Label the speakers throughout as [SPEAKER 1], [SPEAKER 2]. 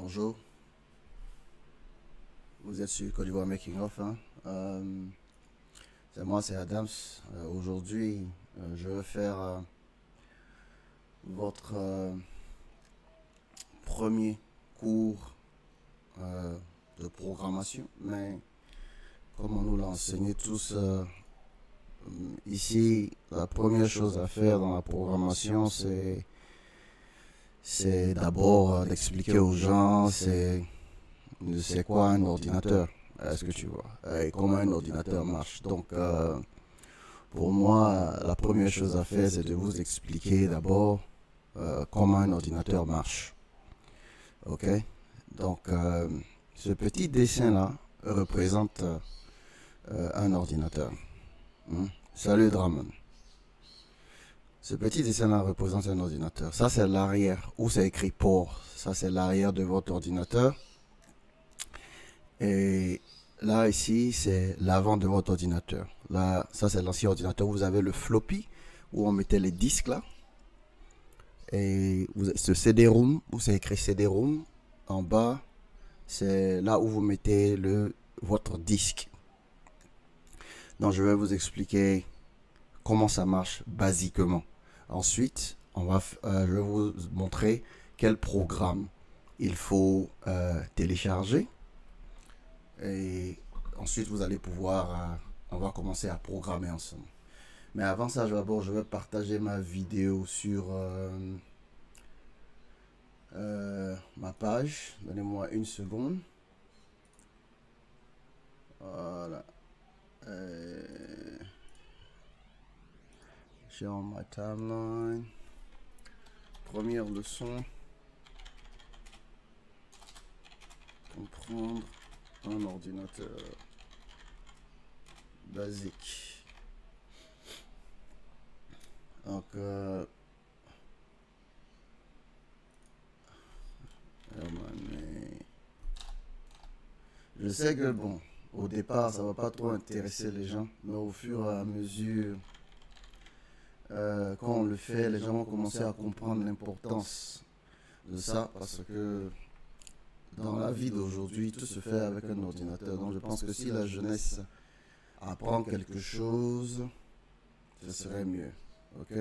[SPEAKER 1] Bonjour, vous êtes sur Côte d'Ivoire Making of. C'est moi, c'est Adams. Aujourd'hui, je vais faire votre premier cours de programmation. Mais comme on nous l'a enseigné tous ici, la première chose à faire dans la programmation, c'est d'abord d'expliquer aux gens c'est quoi un ordinateur. Est-ce que tu vois et comment un ordinateur marche. Donc, pour moi, la première chose à faire, c'est de vous expliquer d'abord comment un ordinateur marche. Ok? Donc, ce petit dessin-là représente un ordinateur. Salut Draman. Ce petit dessin-là représente un ordinateur. Ça, c'est l'arrière, où c'est écrit port. Ça, c'est l'arrière de votre ordinateur. Et là, ici, c'est l'avant de votre ordinateur. Là, ça, c'est l'ancien ordinateur. Vous avez le floppy, où on mettait les disques, là. Et ce CD-ROM, où c'est écrit CD-ROM, en bas, c'est là où vous mettez votre disque. Donc, je vais vous expliquer comment ça marche, basiquement. Ensuite, je vais vous montrer quel programme il faut télécharger. Et ensuite, vous allez pouvoir, on va commencer à programmer ensemble. Mais avant ça, d'abord, je vais partager ma vidéo sur ma page. Donnez-moi une seconde. Voilà. Share on my timeline. Première leçon. Comprendre un ordinateur basique. Donc, je sais que bon, au départ, ça va pas trop intéresser les gens, mais au fur et à mesure, quand on le fait, les gens vont commencer à comprendre l'importance de ça, parce que dans la vie d'aujourd'hui, tout se fait avec un ordinateur. Donc, je pense que si la jeunesse apprend quelque chose, ce serait mieux. Ok?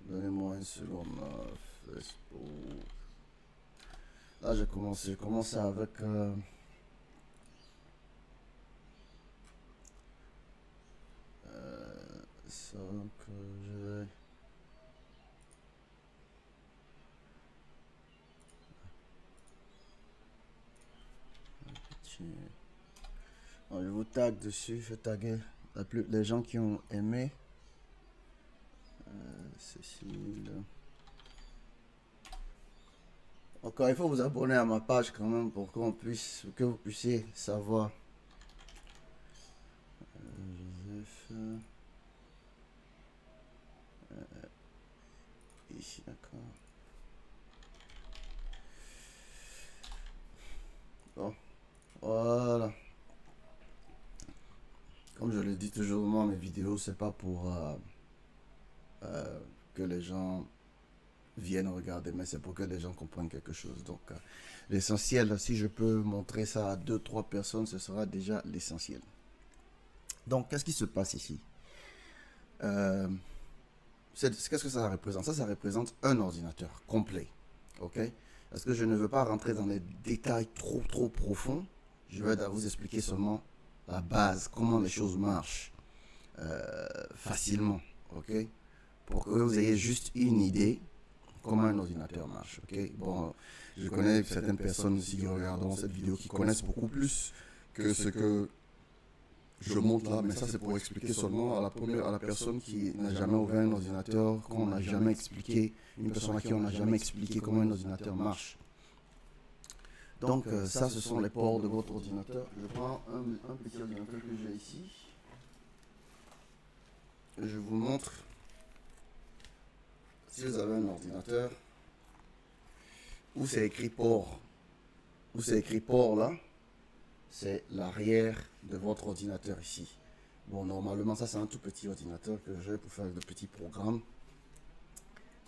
[SPEAKER 1] Donnez-moi une seconde. Facebook. Là, j'ai commencé avec ça que je vais. Alors, je vous tag dessus, je vais taguer les gens qui ont aimé. Cécile. Encore, il faut vous abonner à ma page quand même pour que vous puissiez savoir. Joseph. Ici, d'accord. Bon, voilà. Comme je le dis toujours, moi, mes vidéos, c'est pas pour que les gens viennent regarder, mais c'est pour que les gens comprennent quelque chose. Donc, l'essentiel, si je peux montrer ça à 2-3 personnes, ce sera déjà l'essentiel. Donc, qu'est-ce qui se passe ici? Qu'est-ce que ça représente? Ça représente un ordinateur complet. Ok? Parce que je ne veux pas rentrer dans les détails trop profonds. Je vais vous expliquer seulement la base, comment les choses marchent facilement. Ok? Pour que vous ayez juste une idée comment un ordinateur marche. Ok? Bon, je connais certaines personnes aussi qui regarderont cette vidéo qui connaissent beaucoup plus que ce que je montre là, mais ça c'est pour expliquer seulement à la personne qui n'a jamais ouvert un ordinateur, qu'on n'a jamais expliqué, une personne à qui on n'a jamais expliqué comment un ordinateur marche. Donc ça, ce sont les ports de votre ordinateur. Je prends un petit ordinateur que j'ai ici. Je vous montre. Si vous avez un ordinateur où c'est écrit port, là, c'est l'arrière de votre ordinateur ici. Bon, normalement, ça, c'est un tout petit ordinateur que j'ai pour faire de petits programmes.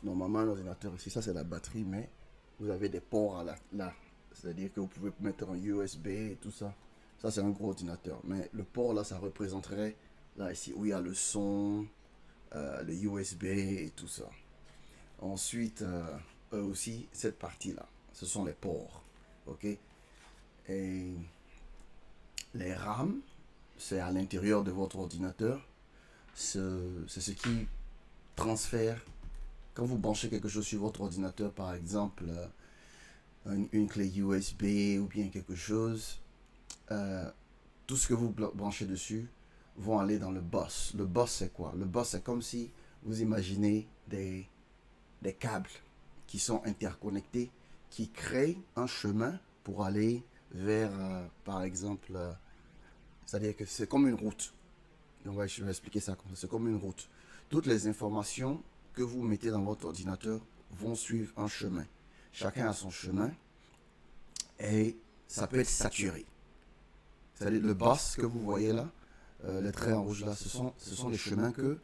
[SPEAKER 1] Normalement, un ordinateur ici, ça c'est la batterie, mais vous avez des ports là. C'est-à-dire que vous pouvez mettre un USB et tout ça. Ça, c'est un gros ordinateur. Mais le port là, ça représenterait là ici où il y a le son, le USB et tout ça. Ensuite, eux aussi, cette partie-là, ce sont les ports. Ok? Et les RAM, c'est à l'intérieur de votre ordinateur. C'est ce qui transfère. Quand vous branchez quelque chose sur votre ordinateur, par exemple, une clé USB ou bien quelque chose, tout ce que vous branchez dessus vont aller dans le bus. Le bus, c'est quoi? Le bus, c'est comme si vous imaginez des câbles qui sont interconnectés, qui créent un chemin pour aller vers, par exemple, c'est-à-dire que c'est comme une route. Donc, ouais, je vais expliquer ça comme ça. C'est comme une route. Toutes les informations que vous mettez dans votre ordinateur vont suivre un chemin. Chacun a son chemin et ça peut être saturé. C'est-à-dire le bus que vous voyez là, les traits en rouge là, ce sont les chemins que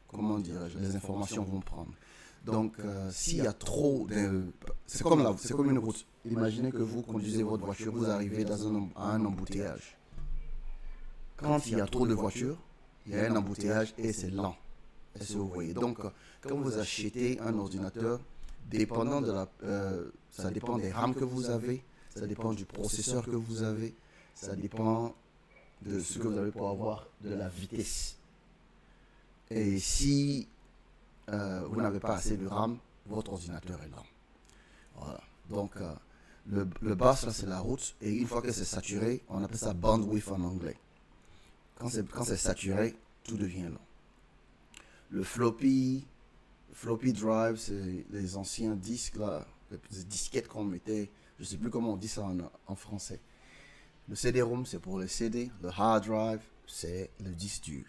[SPEAKER 1] comment dirais-je, les informations vont prendre. Donc, s'il y a trop de... C'est comme une route. Imaginez que vous conduisez votre voiture, vous arrivez à un embouteillage. Quand il y a trop de voitures, il y a un embouteillage et c'est lent. Est-ce que vous voyez? Donc, quand vous achetez un ordinateur, dépendant de ça dépend des RAM que vous avez, ça dépend du processeur que vous avez, ça dépend de ce que vous avez pour avoir de la vitesse. Et si vous n'avez pas assez de RAM, votre ordinateur est lent. Voilà. Donc, le bas, là, c'est la route. Et une fois que c'est saturé, on appelle ça bandwidth en anglais. Quand c'est saturé, tout devient lent. Le floppy drive, c'est les anciens disques, là, les disquettes qu'on mettait. Je ne sais plus comment on dit ça en français. Le CD-ROM, c'est pour les CD. Le hard drive, c'est le disque dur.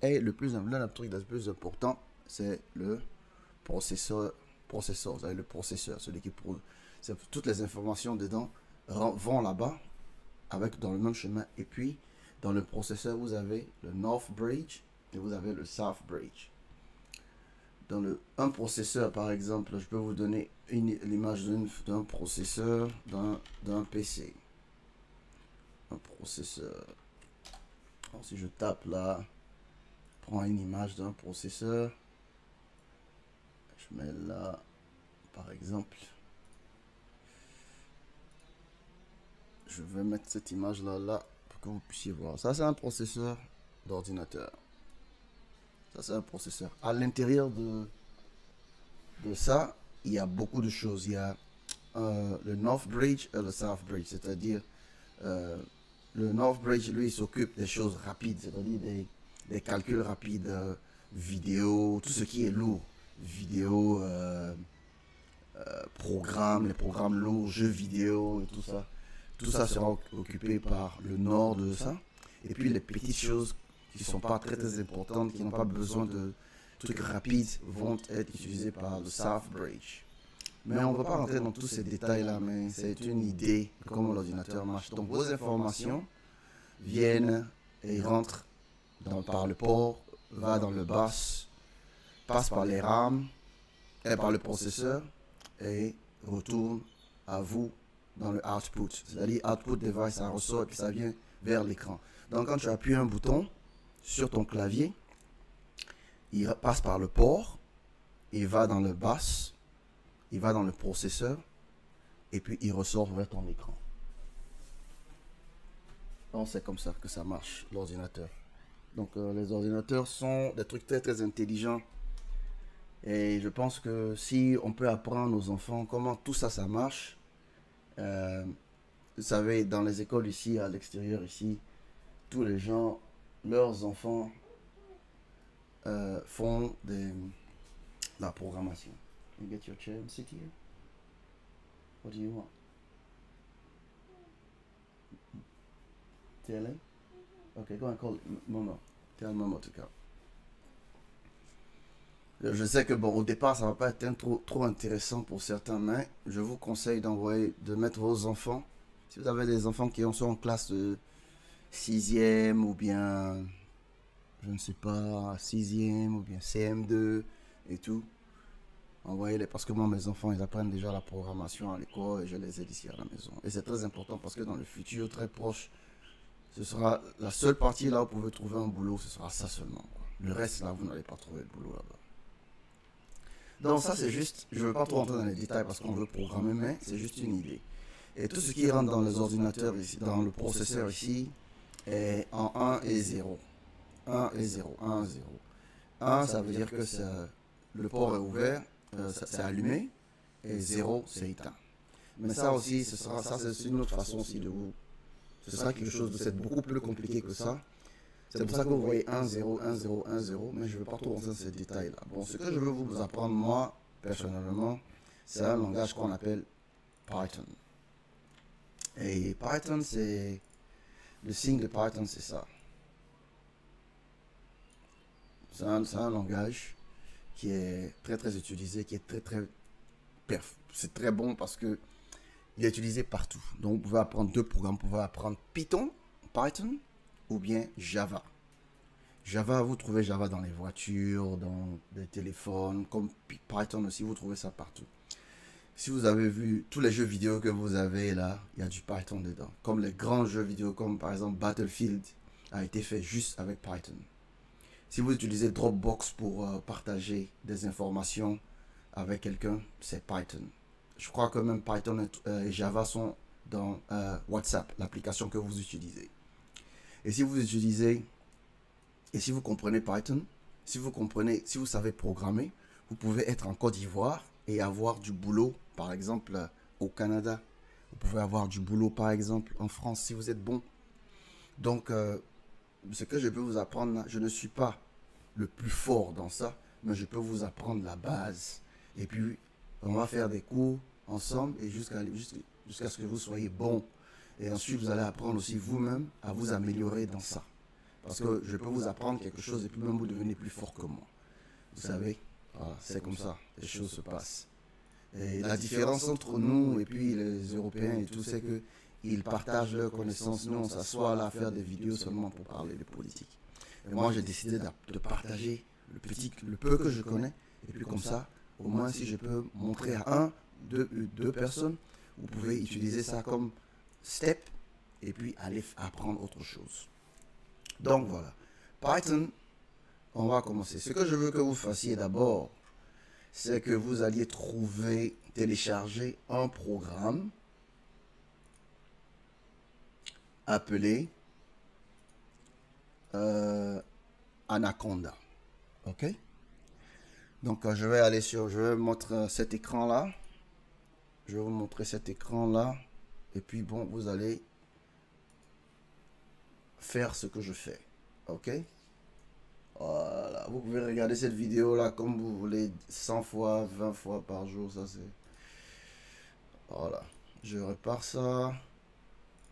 [SPEAKER 1] Et l'un des trucs le plus important, c'est le processeur, celui qui toutes les informations dedans vont là-bas dans le même chemin. Et puis dans le processeur, vous avez le North Bridge et vous avez le South Bridge. Dans un processeur, par exemple, je peux vous donner l'image d'un processeur d'un PC. Un processeur. Alors, si je tape là, prends une image d'un processeur. Je mets là, par exemple. Je vais mettre cette image là pour que vous puissiez voir. Ça, c'est un processeur d'ordinateur. Ça, c'est un processeur. À l'intérieur de ça, il y a beaucoup de choses. Il y a le North Bridge et le South Bridge. C'est-à-dire, le North Bridge, lui, il s'occupe des choses rapides. C'est-à-dire des calculs rapides, vidéo, tout ce qui est lourd. Vidéo, les programmes lourds, jeux vidéo et tout ça. Tout ça sera occupé par le nord de ça. Et puis les petites choses qui ne sont pas très très importantes, qui n'ont pas besoin de trucs rapides, vont être utilisées par le South Bridge. Mais on ne va pas rentrer dans tous ces détails-là, mais c'est une idée de comment l'ordinateur marche. Donc vos informations viennent et rentrent par le port, va dans le bus, passe par les RAM, et par le processeur, et retourne à vous dans le output. C'est-à-dire output device, ça ressort et ça vient vers l'écran. Donc quand tu appuies un bouton sur ton clavier, il passe par le port, il va dans le bus, il va dans le processeur, et puis il ressort vers ton écran. Donc c'est comme ça que ça marche, l'ordinateur. Donc les ordinateurs sont des trucs très très intelligents. Et je pense que si on peut apprendre aux enfants comment tout ça, ça marche, vous savez, dans les écoles ici, à l'extérieur ici, tous les gens, leurs enfants font la programmation. You get your chair and sit here. What do you want? Tell him? Okay, go and call Momo. Tell Momo to come. Je sais que bon, au départ, ça va pas être trop intéressant pour certains, mais je vous conseille de mettre vos enfants. Si vous avez des enfants qui sont en classe de 6e ou bien, je ne sais pas, 6e ou bien CM2 et tout, Envoyez-les parce que moi, mes enfants, ils apprennent déjà la programmation à l'école et je les aide ici à la maison. Et c'est très important parce que dans le futur très proche, ce sera la seule partie là où vous pouvez trouver un boulot, ce sera ça seulement, quoi. Le reste là, vous n'allez pas trouver de boulot là-bas. Donc ça, c'est juste, je ne veux pas trop rentrer dans les détails parce qu'on veut programmer, mais c'est juste une idée. Et tout ce qui rentre dans les ordinateurs ici, dans le processeur ici, est en 1 et 0. 1 et 0, 1 et 0. 1, ça veut dire que le port est ouvert, c'est allumé, et 0, c'est éteint. Mais ça aussi, ça c'est une autre façon aussi de vous. Ce sera quelque chose de c'est beaucoup plus compliqué que ça. C'est pour ça que vous voyez 1, 0, 1, 0, 1, 0, mais je ne veux pas trop rentrer dans ces détails-là. Bon, ce que je veux vous apprendre, moi, personnellement, c'est un langage qu'on appelle Python. Et Python, c'est... Le signe de Python, c'est ça. C'est un langage qui est très, très utilisé, qui est très, très... C'est très bon parce que il est utilisé partout. Donc, vous pouvez apprendre deux programmes. Vous pouvez apprendre Python, ou bien Java. Java, vous trouvez Java dans les voitures, dans les téléphones, comme Python aussi, vous trouvez ça partout. Si vous avez vu tous les jeux vidéo que vous avez là, il y a du Python dedans. Comme les grands jeux vidéo, comme par exemple Battlefield, a été fait juste avec Python. Si vous utilisez Dropbox pour partager des informations avec quelqu'un, c'est Python. Je crois que même Python et Java sont dans WhatsApp, l'application que vous utilisez. Et si vous utilisez, et si vous comprenez Python, si vous savez programmer, vous pouvez être en Côte d'Ivoire et avoir du boulot, par exemple, au Canada. Vous pouvez avoir du boulot, par exemple, en France, si vous êtes bon. Donc, ce que je peux vous apprendre, je ne suis pas le plus fort dans ça, mais je peux vous apprendre la base. Et puis, on va faire des cours ensemble et jusqu'à ce que vous soyez bon. Et ensuite, vous allez apprendre aussi vous-même à vous améliorer dans ça. Parce que je peux vous apprendre quelque chose et puis même vous devenez plus fort que moi. Vous savez, voilà, c'est comme ça, les choses se passent. Et la différence entre nous et puis les Européens et tout, c'est qu'ils partagent leurs connaissances. Nous, on s'assoit là à faire des vidéos seulement pour parler de politique. Et moi, j'ai décidé de partager le peu que je connais. Et puis comme ça, au moins si je peux montrer à deux personnes, vous pouvez utiliser ça comme step et puis aller apprendre autre chose. Donc voilà, Python, on va commencer. Ce que je veux que vous fassiez d'abord, c'est que vous alliez télécharger un programme appelé Anaconda. Ok? Donc je vais vous montrer cet écran là. Je vais vous montrer cet écran là. Et puis bon, vous allez faire ce que je fais. Ok? Voilà. Vous pouvez regarder cette vidéo là comme vous voulez, 100 fois, 20 fois par jour. Ça c'est... Voilà. Je repars ça.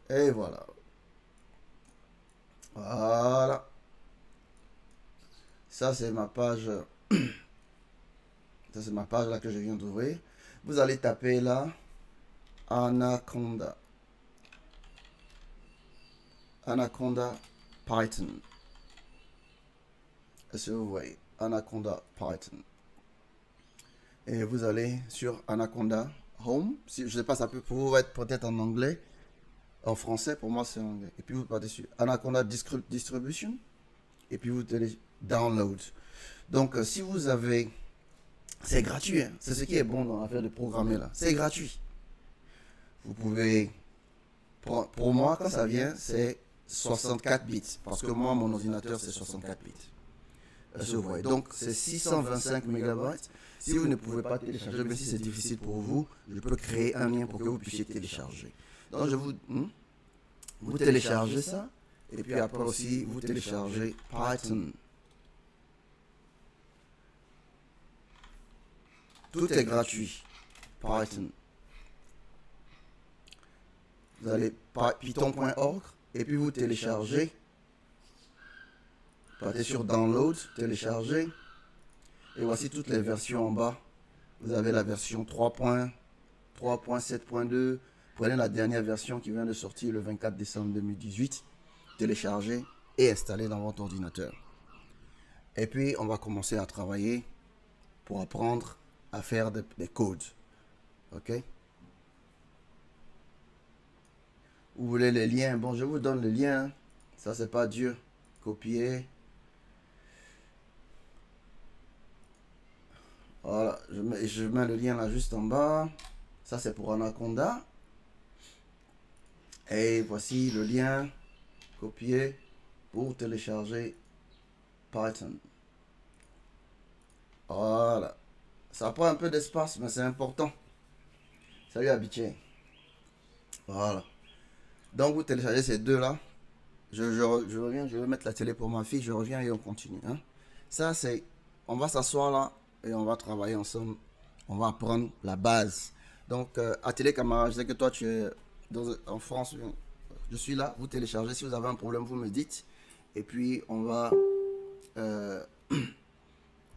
[SPEAKER 1] Et voilà. Voilà. Ça c'est ma page. Ça c'est ma page là que je viens d'ouvrir. Vous allez taper là Anaconda. Anaconda Python. Est-ce que vous voyez? Anaconda Python. Et vous allez sur Anaconda Home. Si, je ne sais pas, ça peut pour vous être peut-être en anglais. En français, pour moi, c'est en anglais. Et puis vous partez sur Anaconda Distribution. Et puis vous allez Download. Donc, si vous avez... C'est gratuit. Hein? C'est ce qui est bon dans l'affaire de programmer là. C'est gratuit. Vous pouvez... Pour moi, quand ça vient, c'est 64 bits. Parce que moi, mon ordinateur, c'est 64 bits. Vous voyez. Donc, c'est 625 mégabytes. Si vous ne pouvez pas télécharger, mais si c'est difficile pour vous, je peux créer un lien pour que vous puissiez télécharger. Donc, vous téléchargez ça. Et puis après aussi, vous téléchargez Python. Tout est gratuit. Python. Vous allez python.org et puis vous téléchargez. Partez sur Download, télécharger. Et voici toutes les versions en bas. Vous avez la version 3.7.2. Prenez la dernière version qui vient de sortir le 24 décembre 2018. Téléchargez et installez dans votre ordinateur. Et puis, on va commencer à travailler pour apprendre à faire des codes. Ok? Vous voulez les liens? Bon, je vous donne le lien. Ça, c'est pas dur. Copier. Voilà, je mets le lien là juste en bas. Ça, c'est pour Anaconda. Et voici le lien. Copier pour télécharger Python. Voilà. Ça prend un peu d'espace, mais c'est important. Salut habitué. Voilà. Donc, vous téléchargez ces deux-là. Je reviens, je vais mettre la télé pour ma fille. Je reviens et on continue. Hein. Ça, c'est... On va s'asseoir là et on va travailler ensemble. On va apprendre la base. Donc, atelier camarade, je sais que toi, tu es en France. Je suis là. Vous téléchargez. Si vous avez un problème, vous me dites. Et puis, on va...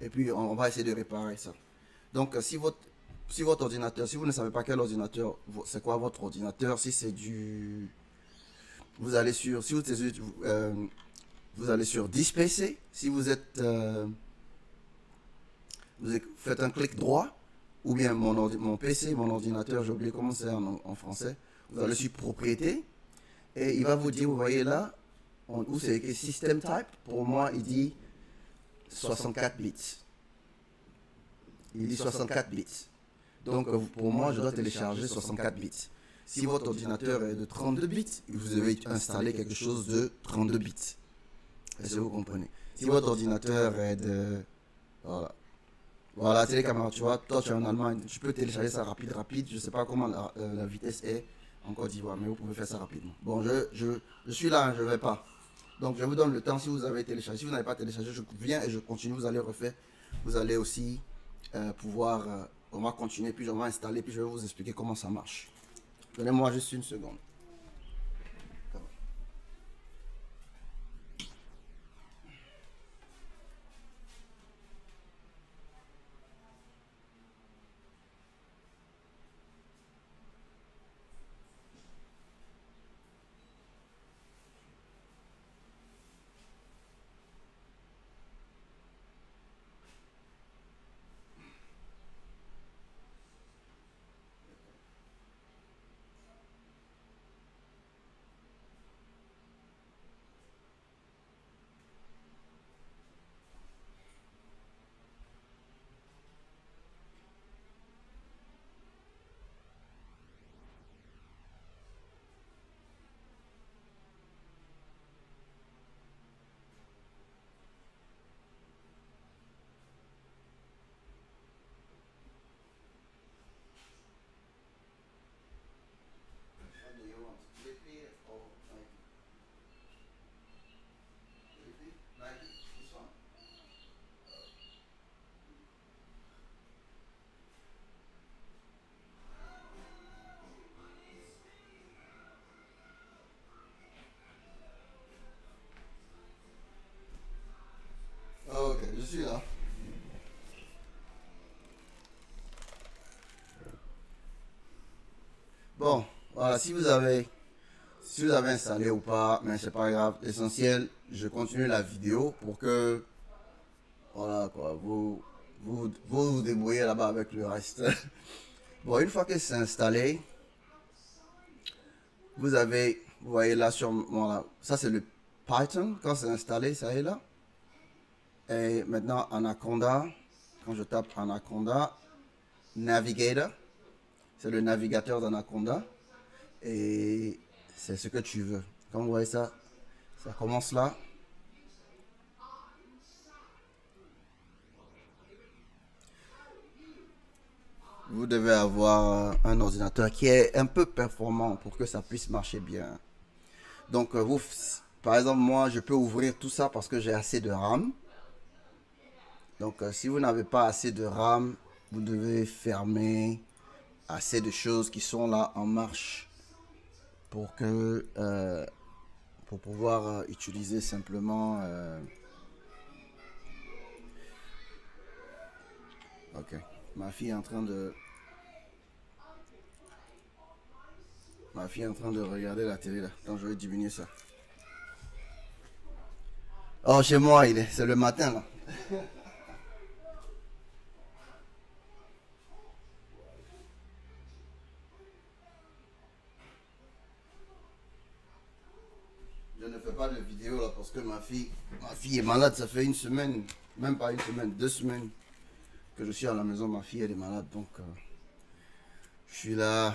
[SPEAKER 1] et puis, on va essayer de réparer ça. Donc, si votre ordinateur, si vous ne savez pas quel ordinateur, c'est quoi votre ordinateur, si c'est du... Vous allez sur, si vous allez sur DisPC, si vous êtes, faites un clic droit, ou bien mon PC, mon ordinateur, j'ai oublié comment c'est en français, vous allez sur propriété, et il va vous dire, vous voyez là, où c'est écrit System Type, pour moi il dit 64 bits. Il dit 64 bits. Donc pour moi, je dois télécharger 64 bits. Si votre ordinateur est de 32 bits, vous devez installer quelque chose de 32 bits. Est-ce que vous comprenez? Si votre ordinateur est de... Voilà. Voilà, télécaméra, tu vois, toi tu es en Allemagne, tu peux télécharger ça rapide. Je ne sais pas comment la vitesse est en Côte d'Ivoire, mais vous pouvez faire ça rapidement. Bon, je suis là, hein, je ne vais pas. Donc je vous donne le temps si vous avez téléchargé. Si vous n'avez pas téléchargé, je viens et je continue, vous allez refaire. Vous allez aussi pouvoir... on va continuer, puis on va installer, puis je vais vous expliquer comment ça marche. Donnez-moi juste une seconde. Ok, je suis là. Bon, voilà, si vous avez installé ou pas, mais c'est pas grave. L'essentiel, je continue la vidéo pour que, voilà quoi, vous débrouillez là-bas avec le reste. Bon, une fois que c'est installé, vous voyez là sur, voilà, ça c'est le Python. Quand c'est installé, ça est là. Et maintenant, Anaconda, quand je tape Anaconda, Navigator, c'est le navigateur d'Anaconda. Et c'est ce que tu veux. Comme vous voyez ça, ça commence là. Vous devez avoir un ordinateur qui est un peu performant pour que ça puisse marcher bien. Donc par exemple, moi, je peux ouvrir tout ça parce que j'ai assez de RAM. Donc si vous n'avez pas assez de RAM, vous devez fermer assez de choses qui sont là en marche pour que pour pouvoir utiliser simplement ok, ma fille est en train de regarder la télé là, donc je vais diminuer ça. Oh, chez moi c'est le matin là. pas de vidéo là parce que ma fille est malade. Ça fait une semaine, même pas une semaine, 2 semaines que je suis à la maison. Ma fille elle est malade, donc je suis là,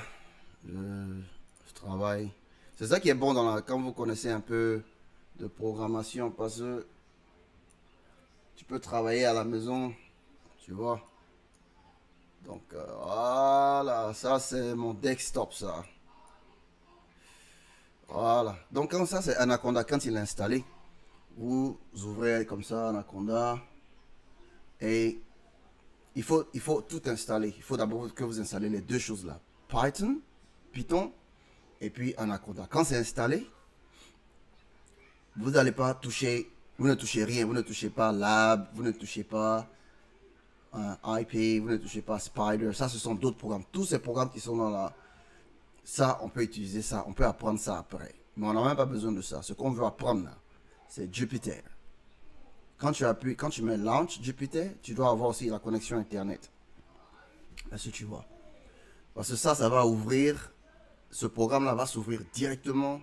[SPEAKER 1] je travaille. C'est ça qui est bon quand vous connaissez un peu de programmation parce que tu peux travailler à la maison, tu vois. Donc voilà, ça c'est mon desktop ça. Voilà. Donc quand ça c'est Anaconda, quand il est installé, vous ouvrez comme ça Anaconda et il faut tout installer. Il faut d'abord que vous installez les deux choses là. Python et puis Anaconda. Quand c'est installé, vous n'allez pas toucher, vous ne touchez rien, vous ne touchez pas Lab, vous ne touchez pas IP, vous ne touchez pas Spider. Ça ce sont d'autres programmes. Tous ces programmes qui sont dans la... Ça, on peut utiliser ça, on peut apprendre ça après. Mais on n'a même pas besoin de ça. Ce qu'on veut apprendre là, c'est Jupyter. Quand tu appuies, quand tu mets Launch Jupyter, tu dois avoir aussi la connexion Internet. Est-ce que tu vois? Parce que ça va ouvrir, ce programme-là va s'ouvrir directement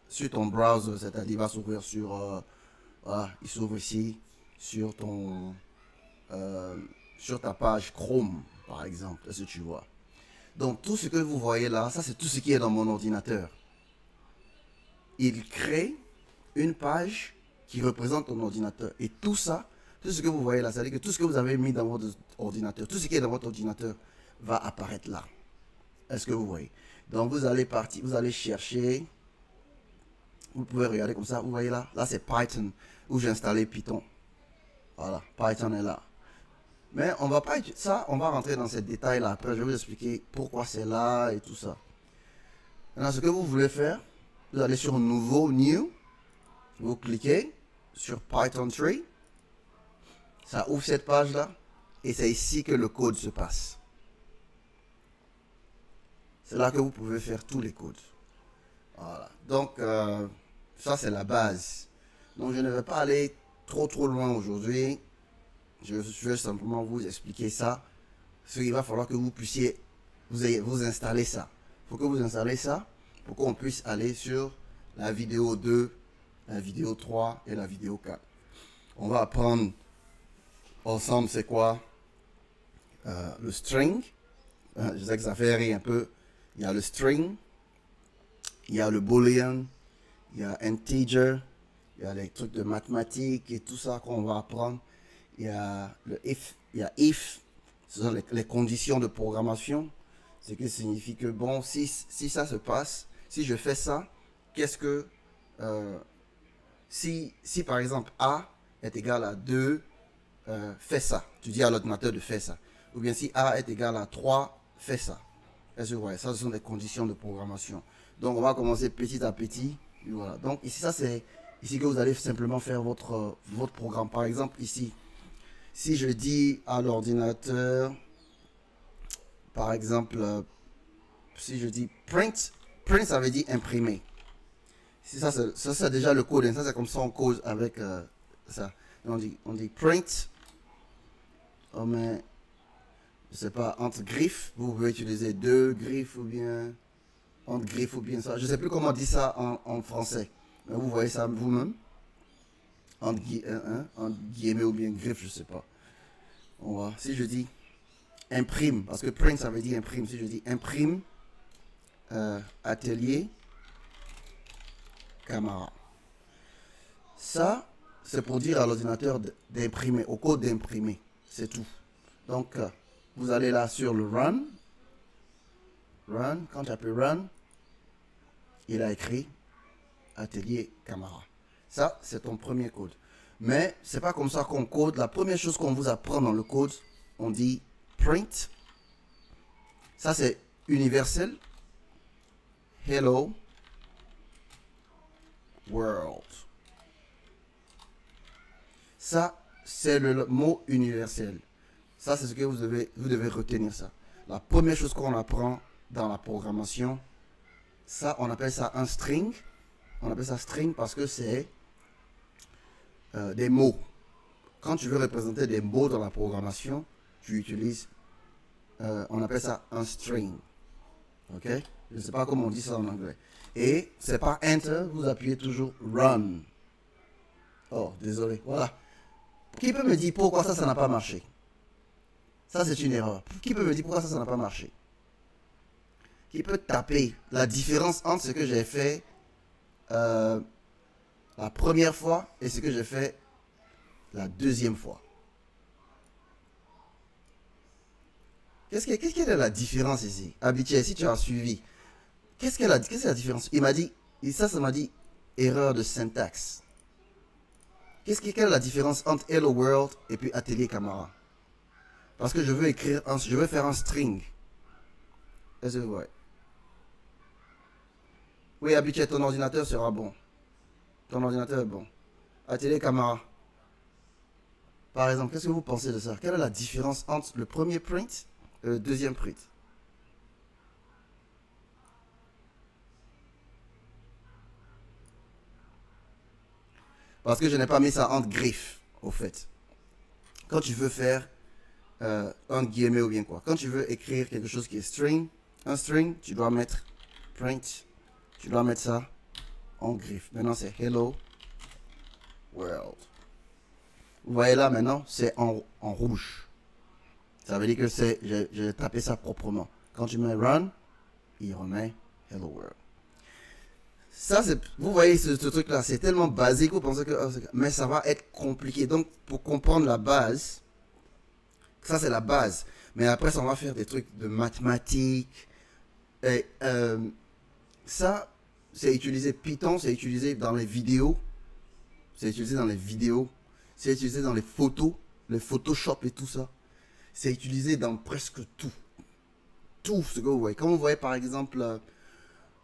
[SPEAKER 1] sur ton browser. C'est-à-dire, il va s'ouvrir sur, voilà, il s'ouvre ici, sur ton, sur ta page Chrome, par exemple. Est-ce que tu vois? Donc tout ce que vous voyez là, ça c'est tout ce qui est dans mon ordinateur. Il crée une page qui représente ton ordinateur. Et tout ça, tout ce que vous voyez là, c'est-à-dire que tout ce que vous avez mis dans votre ordinateur, tout ce qui est dans votre ordinateur va apparaître là. Est-ce que vous voyez? Donc vous allez partir, vous allez chercher, vous pouvez regarder comme ça, vous voyez là, là c'est Python, où j'ai installé Python. Voilà, Python est là. Mais on va pas ça, on va rentrer dans ces détails là. Après, je vais vous expliquer pourquoi c'est là et tout ça. Maintenant, ce que vous voulez faire, vous allez sur Nouveau, New. Vous cliquez sur Python 3. Ça ouvre cette page là. Et c'est ici que le code se passe. C'est là que vous pouvez faire tous les codes. Voilà. Donc, ça c'est la base. Donc, je ne vais pas aller trop loin aujourd'hui. Je vais simplement vous expliquer ça. Il va falloir que vous puissiez vous installer ça. Il faut que vous installez ça pour qu'on puisse aller sur la vidéo 2, la vidéo 3 et la vidéo 4. On va apprendre ensemble c'est quoi le string. Je sais que ça fait rire un peu. Il y a le string, il y a le boolean, il y a integer, il y a les trucs de mathématiques et tout ça qu'on va apprendre. Il y a le if, ce sont les conditions de programmation, ce qui signifie que bon, si ça se passe, si je fais ça, qu'est-ce que, si par exemple A est égal à 2, fais ça, tu dis à l'ordinateur de faire ça, ou bien si A est égal à 3, fais ça. Est-ce que vous voyez, ça ce sont des conditions de programmation. Donc on va commencer petit à petit, et voilà. Donc ici, ça c'est, ici que vous allez simplement faire votre programme. Par exemple ici, si je dis à l'ordinateur, par exemple, si je dis print ça veut dire imprimer. Si ça c'est déjà le code, hein, ça c'est comme ça on code avec ça. On dit print, on met, je sais pas, entre griffes, vous pouvez utiliser 2 griffes ou bien entre griffes ou bien ça. Je sais plus comment on dit ça en français, mais vous voyez ça vous-même. Entre guillemets ou bien griffe, je sais pas. On va, si je dis imprime, parce que print ça veut dire imprime, si je dis imprime atelier Camara, ça c'est pour dire à l'ordinateur d'imprimer, au code d'imprimer, c'est tout. Donc vous allez là sur le run, quand tu appelles run, il a écrit atelier Camara. Ça, c'est ton premier code. Mais c'est pas comme ça qu'on code. La première chose qu'on vous apprend dans le code, on dit print. Ça, c'est universel. Hello world. Ça, c'est le mot universel. Ça, c'est ce que vous devez retenir ça. La première chose qu'on apprend dans la programmation, ça, on appelle ça un string. On appelle ça string parce que c'est des mots. Quand tu veux représenter des mots dans la programmation, tu utilises, on appelle ça un string. Ok? Je ne sais pas comment on dit ça en anglais. Et c'est pas Enter, vous appuyez toujours Run. Oh, désolé, voilà. Qui peut me dire pourquoi ça n'a pas marché? Ça, c'est une erreur. Qui peut me dire pourquoi ça n'a pas marché? Qui peut taper la différence entre ce que j'ai fait la première fois et ce que j'ai fait la deuxième fois? Qu'est-ce qu'elle est la différence ici? Habitué, si tu as suivi. Qu'est-ce qu'elle a dit? Qu'est-ce que la différence? Il m'a dit, et ça m'a dit erreur de syntaxe. Quelle est la différence entre Hello World et puis Atelier Camara? Parce que je veux écrire, je veux faire un string. Est-ce que vous voyez? Oui, habitué, ton ordinateur sera bon. Ton ordinateur est bon. Atelier Camara. Par exemple, qu'est-ce que vous pensez de ça? Quelle est la différence entre le premier print et le deuxième print? Parce que je n'ai pas mis ça entre griffes, au fait. Quand tu veux faire un guillemet ou bien quoi. Quand tu veux écrire quelque chose qui est string, un string, tu dois mettre print. Tu dois mettre ça en griffe. Maintenant, c'est Hello World. Vous voyez là, maintenant, c'est en rouge. Ça veut dire que j'ai tapé ça proprement. Quand tu mets Run, il remet Hello World. Ça, vous voyez ce truc-là, c'est tellement basique, vous pensez que... mais ça va être compliqué. Donc, pour comprendre la base, ça, c'est la base. Mais après, ça, on va faire des trucs de mathématiques. Et ça, c'est utilisé Python, c'est utilisé dans les vidéos. C'est utilisé dans les vidéos. C'est utilisé dans les photos, les Photoshop et tout ça. C'est utilisé dans presque tout. Tout ce que vous voyez. Quand vous voyez, par exemple...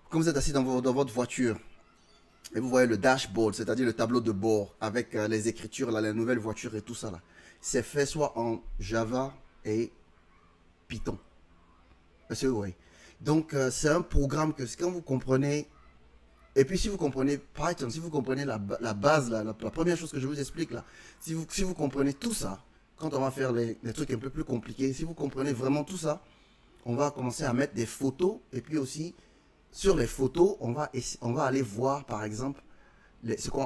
[SPEAKER 1] Quand vous êtes assis dans votre voiture et vous voyez le dashboard, c'est-à-dire le tableau de bord avec les écritures, là, les nouvelles voitures et tout ça, là, c'est fait soit en Java et Python. Est-ce que vous voyez? Donc, c'est un programme que quand vous comprenez, et puis si vous comprenez Python, si vous comprenez la base, là, la première chose que je vous explique là, si vous comprenez tout ça, quand on va faire les trucs un peu plus compliqués, si vous comprenez vraiment tout ça, on va commencer à mettre des photos et puis aussi... Sur les photos, on va aller voir, par exemple,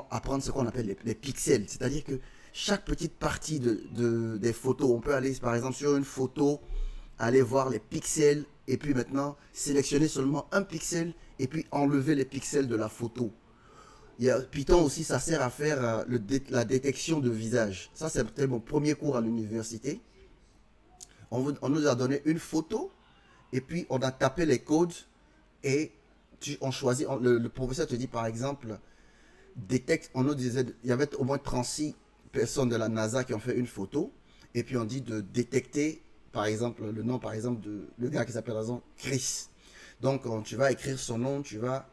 [SPEAKER 1] apprendre ce qu'on appelle les pixels. C'est-à-dire que chaque petite partie des photos, on peut aller, par exemple, sur une photo, aller voir les pixels, et puis maintenant, sélectionner seulement un pixel, et puis enlever les pixels de la photo. Python aussi, ça sert à faire la détection de visage. Ça, c'était mon premier cours à l'université. On nous a donné une photo, et puis on a tapé les codes, et on choisit, le professeur te dit par exemple, détecte, on nous disait, il y avait au moins 36 personnes de la NASA qui ont fait une photo, et puis on dit de détecter, par exemple, le nom, par exemple, de le gars qui s'appelle, par exemple, Chris. Donc, tu vas écrire son nom, tu vas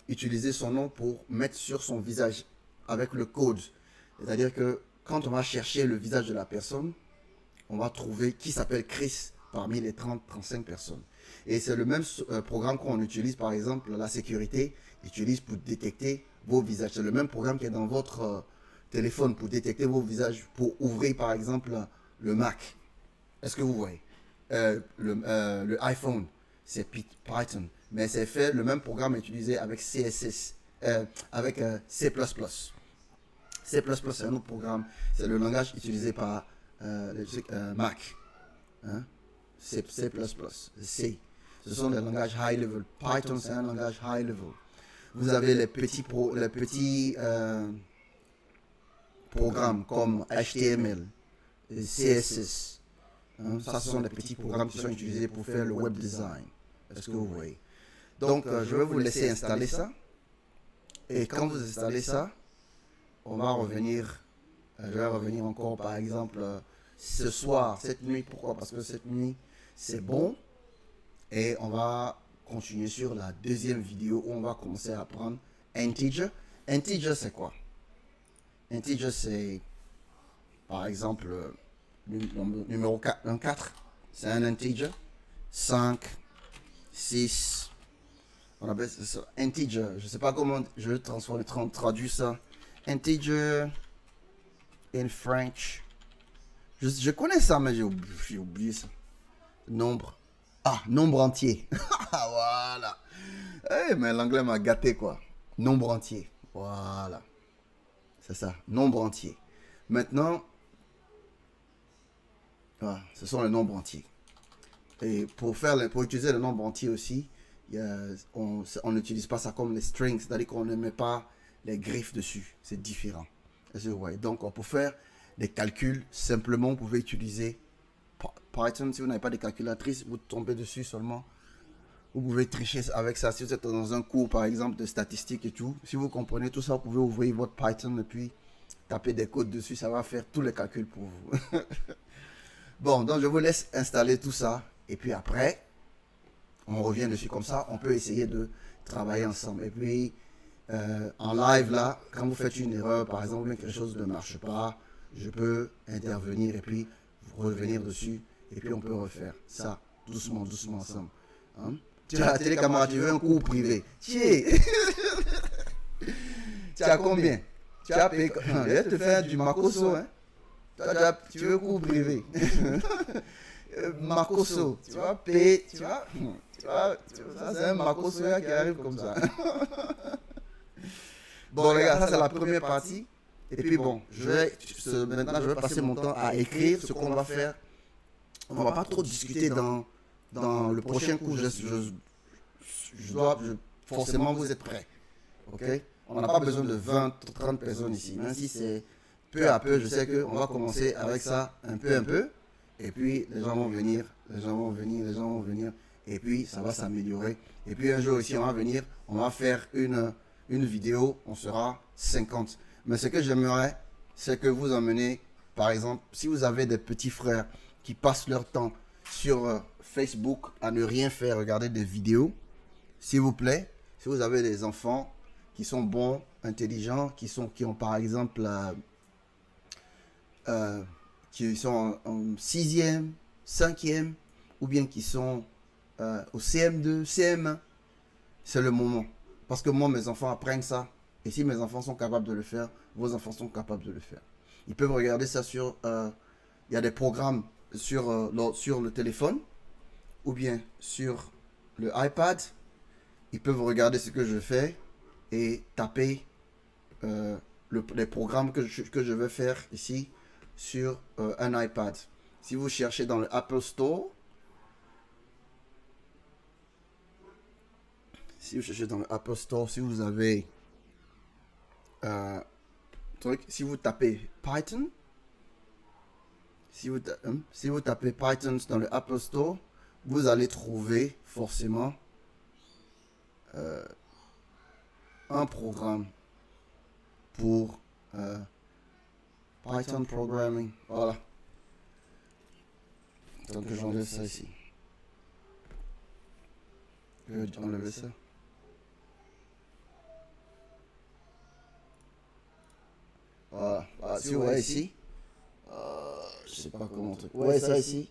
[SPEAKER 1] utiliser son nom pour mettre sur son visage avec le code. C'est-à-dire que quand on va chercher le visage de la personne, on va trouver qui s'appelle Chris parmi les 30-35 personnes. Et c'est le même programme qu'on utilise, par exemple, la sécurité utilise pour détecter vos visages. C'est le même programme qui est dans votre téléphone pour détecter vos visages, pour ouvrir, par exemple, le Mac. Est-ce que vous voyez? Le iPhone, c'est Python. Mais c'est fait, le même programme est utilisé avec CSS, avec C++. C++, c'est un autre programme. C'est le langage utilisé par Mac. Hein? C++, C. Ce sont des langages high level. Python, c'est un langage high level. Vous avez les petits programmes comme HTML, CSS. Hein? Ça, ce sont des petits programmes qui sont utilisés pour faire le web design. Est-ce que vous voyez? Donc, je vais vous laisser installer ça. Et quand vous installez ça, on va revenir. Je vais revenir encore, par exemple, ce soir, cette nuit. Pourquoi? Parce que cette nuit, c'est bon. Et on va continuer sur la deuxième vidéo où on va commencer à apprendre integer. Integer, c'est quoi? Integer, c'est, par exemple, numéro 4, 4. C'est un integer. 5, 6. On appelle ça integer. Je ne sais pas comment je traduis ça. Integer in French. Je connais ça, mais j'ai oublié ça. Nombre. Ah, nombre entier. Voilà. Eh, mais l'anglais m'a gâté, quoi. Nombre entier. Voilà. C'est ça, nombre entier. Maintenant, voilà, ce sont les nombres entiers. Et pour utiliser le nombre entier aussi, on n'utilise pas ça comme les strings, c'est-à-dire qu'on ne met pas les griffes dessus. C'est différent. Ouais. Donc, pour faire des calculs, simplement, vous pouvez utiliser Python. Si vous n'avez pas de calculatrice, vous tombez dessus seulement. Vous pouvez tricher avec ça. Si vous êtes dans un cours, par exemple, de statistiques et tout, si vous comprenez tout ça, vous pouvez ouvrir votre Python et puis taper des codes dessus. Ça va faire tous les calculs pour vous. Bon, donc je vous laisse installer tout ça. Et puis après, on revient dessus comme ça. On peut essayer de travailler ensemble. Et puis, en live, là, quand vous faites une erreur, par exemple, quelque chose ne marche pas, je peux intervenir et puis revenir dessus. Et puis, on peut refaire ça doucement, doucement ensemble. Hein? Tu as la télécaméra, tu veux un cours privé. Tu as combien? Tu as payé. Je vais te faire du Makoso. Hein? Tu veux cours privé. Makoso. Tu vas payer. Ça, c'est un Makoso qui arrive comme ça. Bon, les gars, ça, c'est la première partie. Et puis, bon, maintenant, je vais passer mon temps à écrire ce qu'on va faire. On ne va pas trop discuter dans le prochain cours. Forcément, vous êtes prêts. Ok? On n'a pas besoin de 20, 30 personnes ici. Même si c'est peu à peu, je sais qu'on va commencer avec ça un peu. Et puis, les gens vont venir. Et puis, ça va s'améliorer. Et puis, un jour aussi, on va venir. On va faire une vidéo. On sera 50. Mais ce que j'aimerais, c'est que vous emmenez, par exemple, si vous avez des petits frères qui passent leur temps sur Facebook à ne rien faire, regarder des vidéos, s'il vous plaît, si vous avez des enfants qui sont bons, intelligents, qui ont par exemple, qui sont en 6e, 5e, ou bien qui sont au CM2, CM1, c'est le moment. Parce que moi, mes enfants apprennent ça. Et si mes enfants sont capables de le faire, vos enfants sont capables de le faire. Ils peuvent regarder ça sur... il y a des programmes sur le téléphone ou bien sur le iPad. Ils peuvent regarder ce que je fais et taper les programmes que je vais faire ici sur un iPad. Si vous cherchez dans le Apple Store, si vous avez si vous tapez Python, si vous tapez Python dans le Apple Store, vous allez trouver forcément un programme pour Python Programming. Voilà. Donc j'enlève ça ici. Je vais enlever ça. Voilà. Si vous voyez ici, je sais pas comment. Vous voyez ça ici?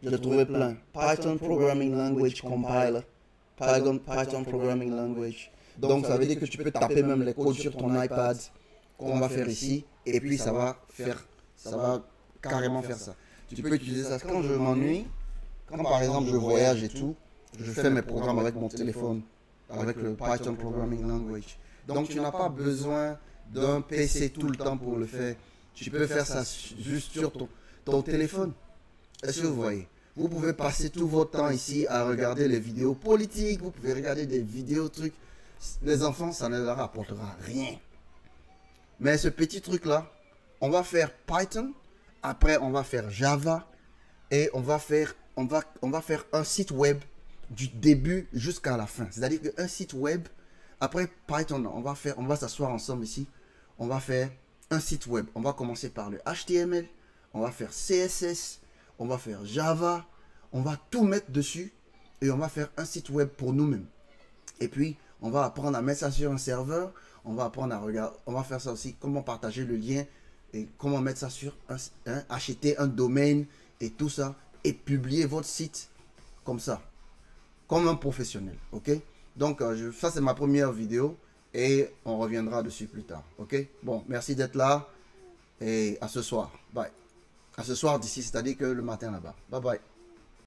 [SPEAKER 1] Je l'ai trouvé plein. Python Programming Language Compiler. Python Programming Language. Donc ça veut dire que tu peux taper même les codes sur ton iPad qu'on va faire ici. Et puis ça va carrément faire ça. Tu peux utiliser ça quand je m'ennuie. Quand par exemple je voyage et tout, je fais mes programmes avec mon téléphone, avec le Python Programming Language. Donc tu n'as pas besoin d'un PC tout le temps pour le faire. Tu peux faire ça juste sur ton téléphone. Est-ce que vous voyez? Vous pouvez passer tout votre temps ici à regarder les vidéos politiques. Vous pouvez regarder des vidéos, trucs. Les enfants, ça ne leur apportera rien. Mais ce petit truc-là, on va faire Python. Après, on va faire Java. Et on va faire un site web du début jusqu'à la fin. C'est-à-dire qu'un site web, après Python, on va s'asseoir ensemble ici. On va faire un site web. On va commencer par le HTML. On va faire CSS. On va faire Java. On va tout mettre dessus. Et on va faire un site web pour nous-mêmes. Et puis, on va apprendre à mettre ça sur un serveur. On va apprendre à regarder. On va faire ça aussi. Comment partager le lien. Et comment mettre ça sur acheter un domaine. Et tout ça. Et publier votre site comme ça. Comme un professionnel. Ok? Donc, ça c'est ma première vidéo. Et on reviendra dessus plus tard. Ok? Bon, merci d'être là. Et à ce soir. Bye. À ce soir d'ici, c'est-à-dire que le matin là-bas. Bye bye.